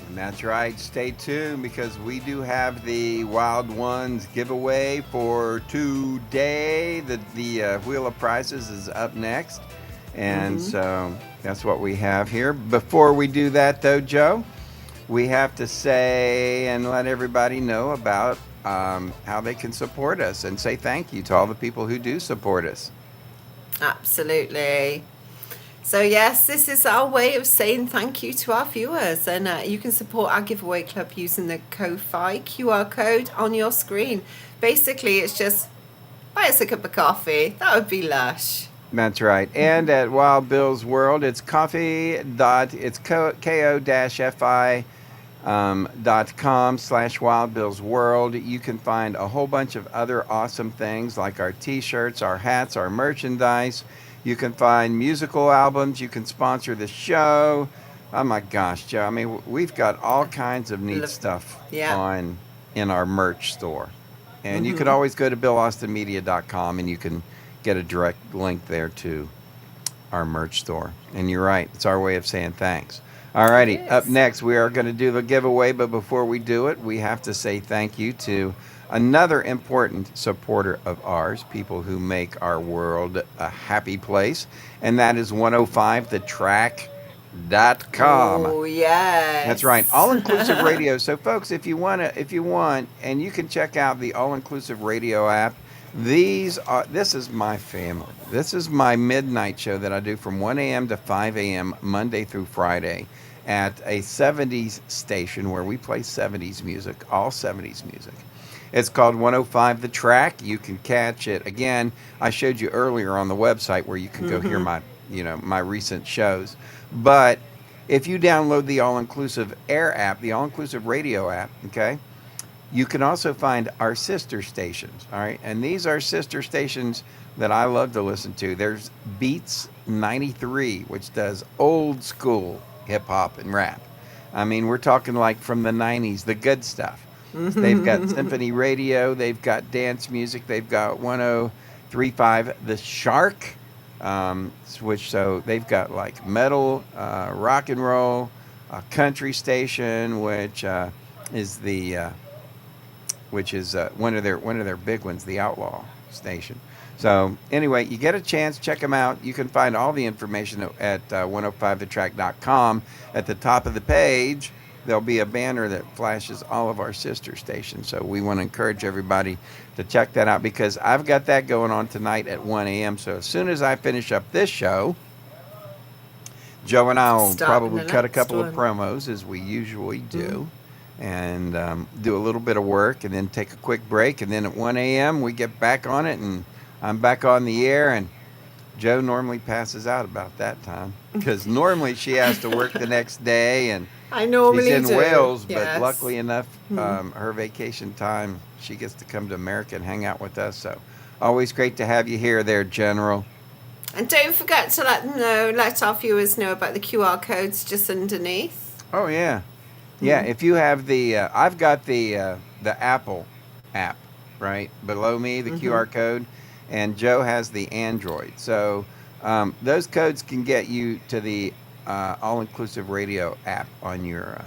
And that's right. Stay tuned because we do have the Wild Ones giveaway for today. The Wheel of Prizes is up next. And so that's what we have here. Before we do that, though, Joe, we have to say and let everybody know about how they can support us and say thank you to all the people who do support us. Absolutely. So yes, this is our way of saying thank you to our viewers, and you can support our giveaway club using the Ko-Fi QR code on your screen. Basically, it's just buy us a cup of coffee. That would be lush. That's right. And at Wild Bill's World, it's ko-fi.com/Wild Bill's World. You can find a whole bunch of other awesome things like our t-shirts, our hats, our merchandise. You can find musical albums. You can sponsor the show. Oh my gosh, Joe. I mean, we've got all kinds of neat stuff in our merch store. And you can always go to BillAustinMedia.com and you can get a direct link there to our merch store. And you're right, it's our way of saying thanks. All righty, up next we are going to do the giveaway, but before we do it, we have to say thank you to another important supporter of ours, people who make our world a happy place, and that is 105thetrack.com. Oh, yes. That's right. All-inclusive radio. So folks, if you want, and you can check out the All-Inclusive Radio app. This is my family. This is my midnight show that I do from 1 a.m. to 5 a.m. Monday through Friday at a 70s station where we play 70s music, all 70s music. It's called 105 The Track. You can catch it. Again, I showed you earlier on the website where you can go hear my recent shows. But if you download the All-Inclusive Air app, the All-Inclusive Radio app, okay, you can also find our sister stations, all right? And these are sister stations that I love to listen to. There's Beats 93, which does old school hip-hop and rap. I mean, we're talking like from the 90s, the good stuff. They've got Symphony Radio. They've got dance music. They've got 103.5 The Shark, so they've got like metal, rock and roll, a country station, which is one of their big ones, the Outlaw station. So anyway, you get a chance, check them out. You can find all the information at 105thetrack.com. At the top of the page, there'll be a banner that flashes all of our sister stations. So we want to encourage everybody to check that out because I've got that going on tonight at 1 a.m. So as soon as I finish up this show, Joe and I will probably cut a couple of promos as we usually do. And do a little bit of work and then take a quick break. And then at 1 a.m. we get back on it and I'm back on the air. And Joe normally passes out about that time because normally she has to work the next day. And she's in Wales, but luckily enough, her vacation time, she gets to come to America and hang out with us. So always great to have you here there, General. And don't forget to let our viewers know about the QR codes just underneath. Oh, yeah. Yeah, if you have the, I've got the Apple app right below me, the QR code, and Joe has the Android. So those codes can get you to the All-Inclusive Radio app on your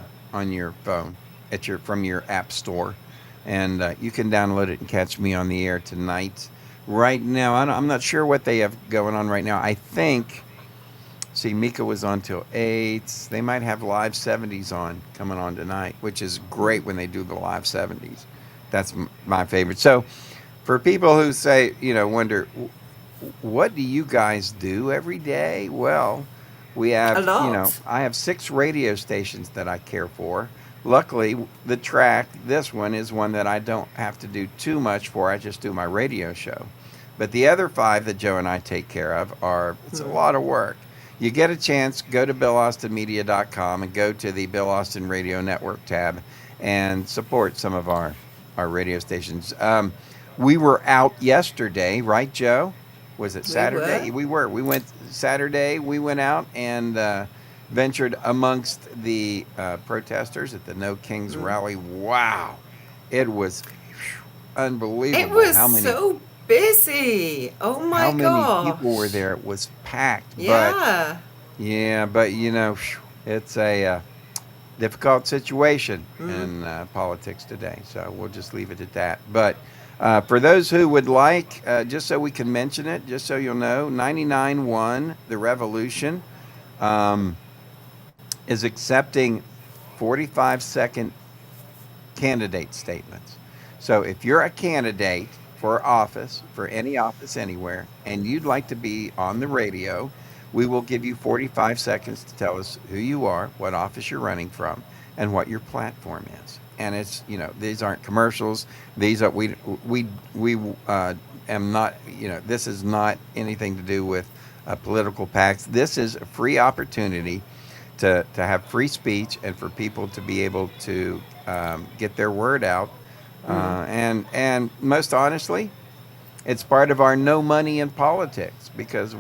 phone from your app store, and you can download it and catch me on the air tonight. Right now, I'm not sure what they have going on right now. I think. See, Mika was on till 8. They might have live 70s coming on tonight, which is great when they do the live 70s. That's my favorite. So for people who say, wonder, what do you guys do every day? Well, we have, I have 6 radio stations that I care for. Luckily, the track, this one is one that I don't have to do too much for. I just do my radio show. But the other 5 that Joe and I take care of it's a lot of work. You get a chance, go to BillAustinMedia.com and go to the Bill Austin Radio Network tab and support some of our radio stations. We were out yesterday, right, Joe? Was it Saturday? We went Saturday. We went out and ventured amongst the protesters at the No Kings rally. Wow, it was unbelievable. It was how many so busy. Oh how my many people were gosh. there? It was packed. But Yeah. yeah, but it's a difficult situation in politics today. So we'll just leave it at that. But for those who would like, just so we can mention it, just so you'll know, 99.1 The Revolution um, is accepting 45-second candidate statements. So if you're a candidate for office, for any office anywhere, and you'd like to be on the radio, we will give you 45 seconds to tell us who you are, what office you're running from, and what your platform is. And it's, these aren't commercials. These are, am not, this is not anything to do with political PACs. This is a free opportunity to have free speech and for people to be able to get their word out. And most honestly, it's part of our no money in politics, because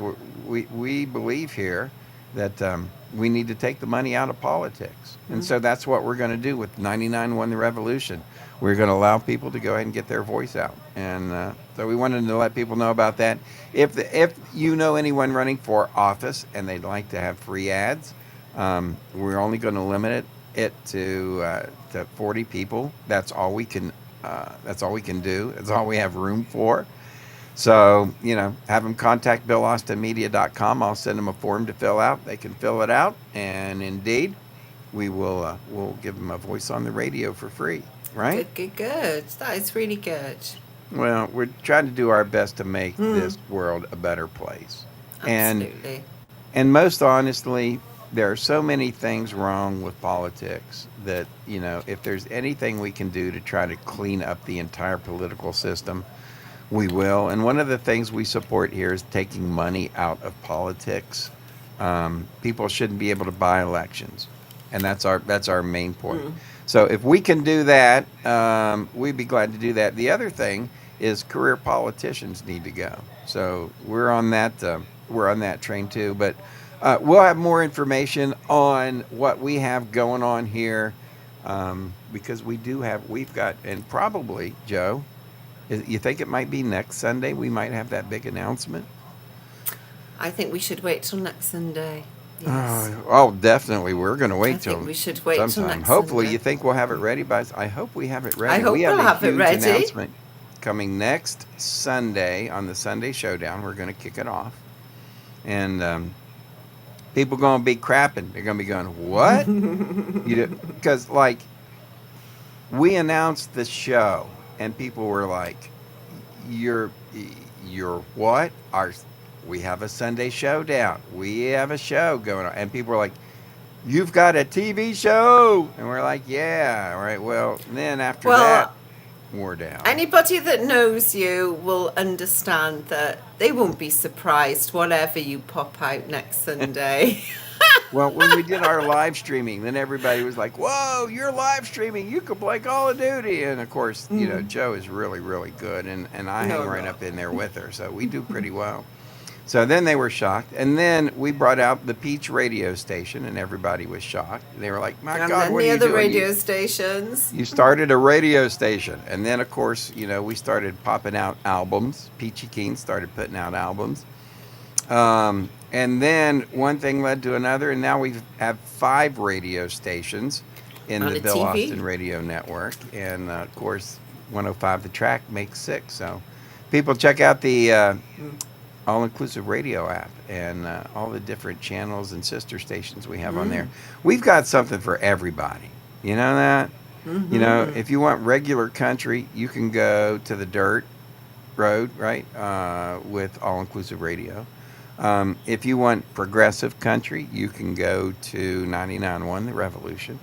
we believe here that we need to take the money out of politics. And so that's what we're going to do with 99.1 The Revolution. We're going to allow people to go ahead and get their voice out. And so we wanted to let people know about that. If you know anyone running for office and they'd like to have free ads, we're only going to limit it to 40 people. That's all we can. That's all we can do. That's all we have room for. So, have them contact BillAustinMedia.com. I'll send them a form to fill out. They can fill it out, and indeed, we'll give them a voice on the radio for free. Right? Good. That is really good. Well, we're trying to do our best to make this world a better place. Absolutely. And most honestly, there are so many things wrong with politics that, if there's anything we can do to try to clean up the entire political system, we will. And one of the things we support here is taking money out of politics. People shouldn't be able to buy elections, and that's our main point. So if we can do that, we'd be glad to do that. The other thing is career politicians need to go. So we're on that train too. But we'll have more information on what we have going on here, because we've got, and probably, Joe, you think it might be next Sunday we might have that big announcement? I think we should wait till next Sunday. Yes. Oh, definitely. We're going to wait I till think we should wait till sometime. next Hopefully, Sunday. you think we'll have it ready by. I hope we have it ready. I hope we have we'll a have it huge ready. announcement coming next Sunday on the Sunday Showdown. We're going to kick it off, and people going to be crapping. They're going to be going, "What?" Because we announced the show, and people were like, "You're what? We have a Sunday Showdown. We have a show going on." And people were like, "You've got a TV show?" And we're like, "Yeah." All right. Well, then after that, we're down. Anybody that knows you will understand that they won't be surprised whatever you pop out next Sunday. Well, when we did our live streaming, then everybody was like, "Whoa, you're live streaming. You could play Call of Duty." And of course, Joe is really, really good. And I hang right up in there with her. So we do pretty well. So then they were shocked. And then we brought out the Peach radio station, and everybody was shocked. They were like, "My And God, then what are the you other doing? radio stations. You started a radio station." And then, of course, we started popping out albums. Peachy Keen started putting out albums. And then one thing led to another, and now we have 5 radio stations in On the a Bill TV. Austin Radio Network. And, of course, 105 The Track makes 6. So people check out the All-Inclusive Radio app and all the different channels and sister stations we have on there. We've got something for everybody. You know that? If you want regular country, you can go to the Dirt Road, right, with All-Inclusive Radio. If you want progressive country, you can go to 99.1 The Revolution.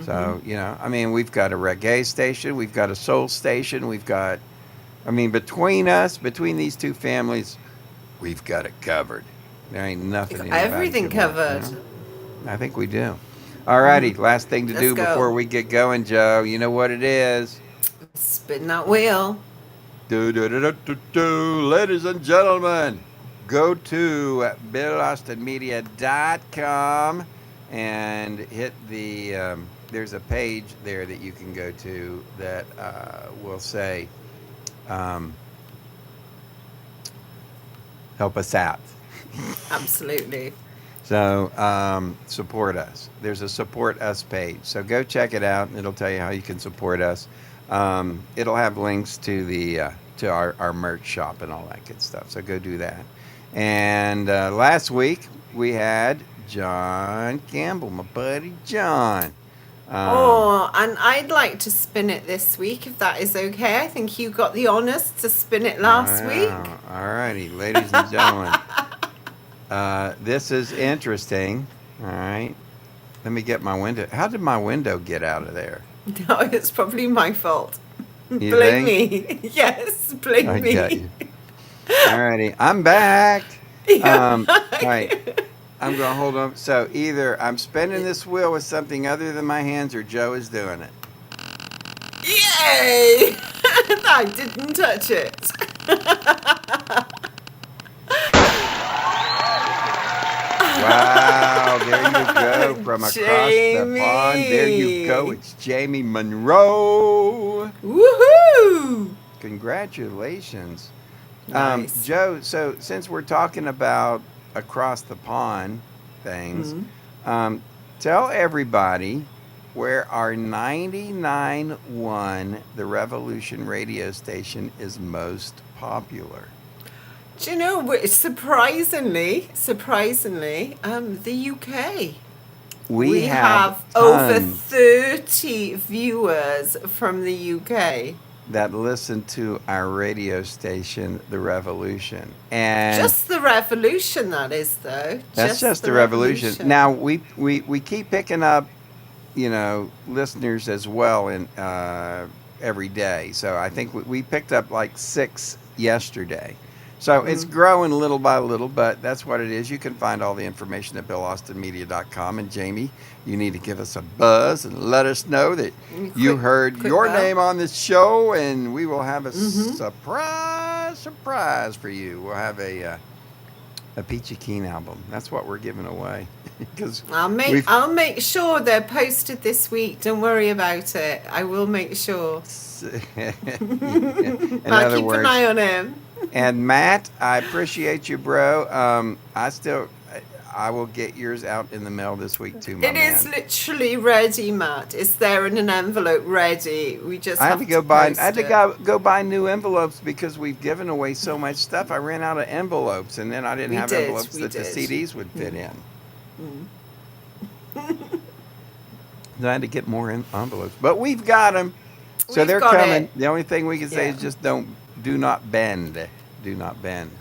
So, we've got a reggae station, we've got a soul station, we've got, between these two families, we've got it covered. There ain't nothing. Everything covered. I think we do. All righty, last thing to Let's do go. before we get going, Joe. You know what it is. Spin that wheel. Ladies and gentlemen, go to BillAustinMedia.com and hit the. There's a page there that you can go to that will say, "Help us out." Absolutely. So support us. There's a support us page. So go check it out. It'll tell you how you can support us. It'll have links to the to our merch shop and all that good stuff. So go do that. And last week we had John Campbell, my buddy John. And I'd like to spin it this week, if that is okay. I think you got the honors to spin it last week. All righty, ladies and gentlemen. This is interesting. All right. Let me get my window. How did my window get out of there? No, it's probably my fault. You Blame think? me. Yes, blame I me. got you. All righty. I'm back. All right. I'm going to hold on. So either I'm spinning this wheel with something other than my hands or Joe is doing it. Yay! I didn't touch it. Wow, there you go from across the pond. There you go. It's Jamie Monroe. Woohoo! Congratulations. Nice. Joe, so since we're talking about across the pond things, tell everybody where our 99.1, the Revolution radio station, is most popular. Do you know, surprisingly, the UK. We have over tons 30 viewers from the UK. that listen to our radio station, The Revolution. And Just the Revolution, that is, though. that's just the Revolution. Now, we keep picking up, listeners as well in every day. So I think we picked up like 6 yesterday. So it's growing little by little, but that's what it is. You can find all the information at BillAustinMedia.com. And Jamie, you need to give us a buzz and let us know that you heard your name on this show, and we will have a surprise for you. We'll have a Peachy Keen album. That's what we're giving away. Because I'll make sure they're posted this week. Don't worry about it. I will make sure. I'll keep an eye on him. And Matt, I appreciate you, bro. I will get yours out in the mail this week too, my man. It is literally ready, Matt. It's there in an envelope ready. We just have to go buy. post I had to it. go buy new envelopes because we've given away so much stuff. I ran out of envelopes, and then I didn't have envelopes that the CDs would fit in. So I had to get more envelopes, but we've got them. So they're coming. The only thing we can say is just do not bend. Do not bend.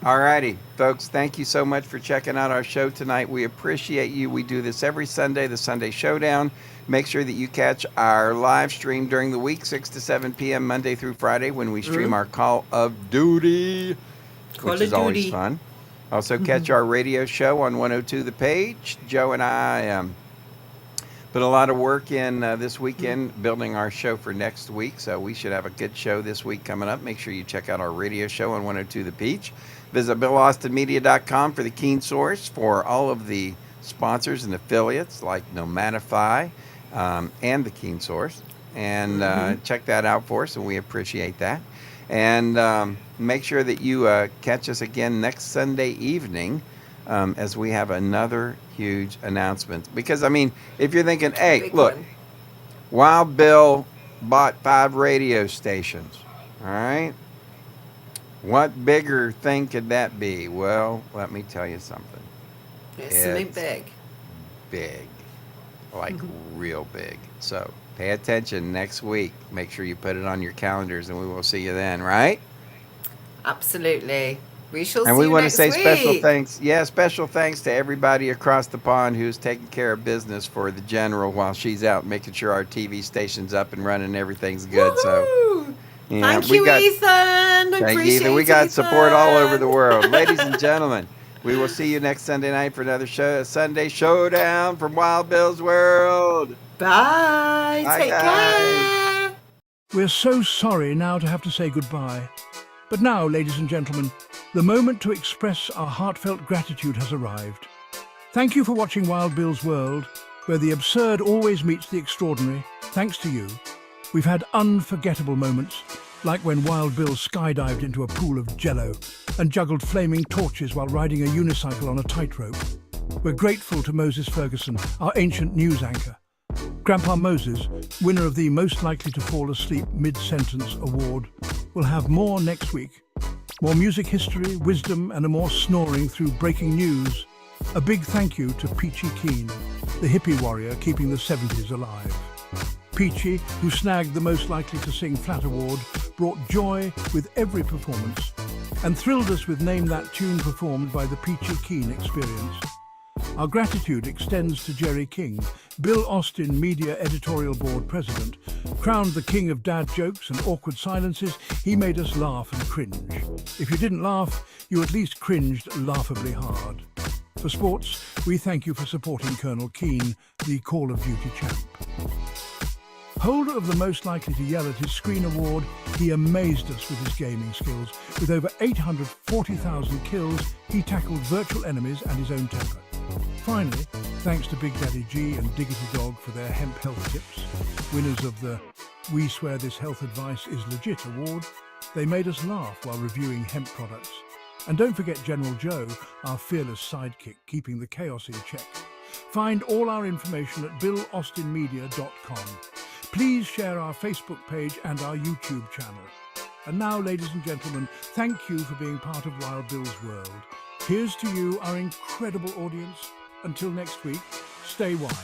All righty, folks, thank you so much for checking out our show tonight. We appreciate you. We do this every Sunday, the Sunday Showdown. Make sure that you catch our live stream during the week, 6 to 7 p.m. Monday through Friday, when we stream our Call of Duty, which is always fun. Also catch our radio show on 102 The Page. Joe and I put a lot of work in this weekend building our show for next week, so we should have a good show this week coming up. Make sure you check out our radio show on 102 The Peach. Visit BillAustinMedia.com for the Keen Source for all of the sponsors and affiliates like Nomadify and the Keen Source. And check that out for us, and we appreciate that. And make sure that you catch us again next Sunday evening as we have another huge announcement. Because, I mean, if you're thinking, hey, look, Wild Bill bought 5 radio stations, all right? What bigger thing could that be? Well, let me tell you something. It's something big. Big. Like real big. So pay attention next week. Make sure you put it on your calendars, and we will see you then, right? Absolutely. We shall see and we you want to next say week. special thanks. Yeah, special thanks to everybody across the pond who's taking care of business for the general while she's out, making sure our TV station's up and running and everything's good. Woo-hoo! So, Thank you, Ethan. Thank you, Ethan. We got support all over the world. Ladies and gentlemen, we will see you next Sunday night for another Sunday Showdown from Wild Bill's World. Bye. Bye, Take guys. care. We're so sorry now to have to say goodbye. But now, ladies and gentlemen, the moment to express our heartfelt gratitude has arrived. Thank you for watching Wild Bill's World, where the absurd always meets the extraordinary. Thanks to you, we've had unforgettable moments, like when Wild Bill skydived into a pool of jello and juggled flaming torches while riding a unicycle on a tightrope. We're grateful to Moses Ferguson, our ancient news anchor. Grandpa Moses, winner of the Most Likely to Fall Asleep Mid-Sentence Award, will have more next week. More music history, wisdom, and a more snoring through breaking news. A big thank you to Peachy Keen, the hippie warrior keeping the 70s alive. Peachy, who snagged the Most Likely to Sing Flat Award, brought joy with every performance and thrilled us with Name That Tune performed by the Peachy Keen Experience. Our gratitude extends to Jerry King, Bill Austin Media Editorial Board President. Crowned the king of dad jokes and awkward silences, he made us laugh and cringe. If you didn't laugh, you at least cringed laughably hard. For sports, we thank you for supporting Colonel Keane, the Call of Duty champ. Holder of the Most Likely to Yell at his Screen Award, he amazed us with his gaming skills. With over 840,000 kills, he tackled virtual enemies and his own temper. Finally, thanks to Big Daddy G and Diggity Dog for their hemp health tips, winners of the We Swear This Health Advice is Legit award, they made us laugh while reviewing hemp products. And don't forget General Joe, our fearless sidekick, keeping the chaos in check. Find all our information at BillAustinMedia.com. Please share our Facebook page and our YouTube channel. And now, ladies and gentlemen, thank you for being part of Wild Bill's World. Here's to you, our incredible audience. Until next week, stay wild.